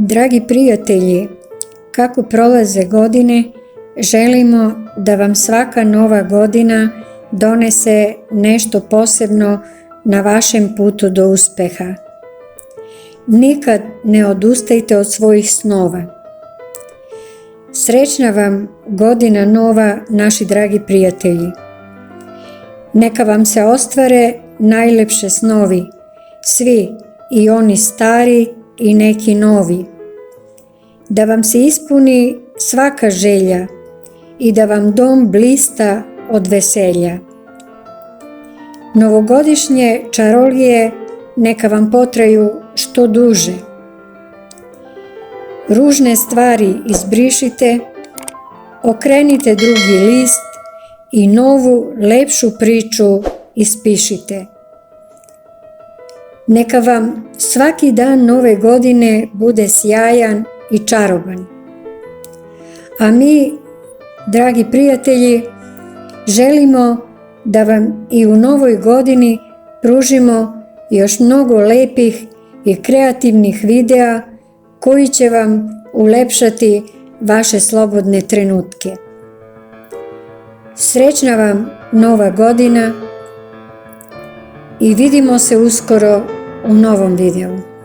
Dragi prijatelji, kako prolaze godine, želimo da vam svaka nova godina donese nešto posebno na vašem putu do uspeha. Nikad ne odustajte od svojih snova. Srećna vam godina nova, naši dragi prijatelji. Neka vam se ostvare najlepše snovi, svi, i oni stari i neki novi. Da vam se ispuni svaka želja i da vam dom blista od veselja. Novogodišnje čarolije neka vam potraju što duže. Ružne stvari izbrišite, okrenite drugi list i novu, lepšu priču ispišite. Neka vam svaki dan nove godine bude sjajan i čaroban. A mi, dragi prijatelji, želimo da vam i u novoj godini pružimo još mnogo lepih i kreativnih videa koji će vam ulepšati vaše slobodne trenutke. Srećna vam nova godina i vidimo se uskoro u novom videu.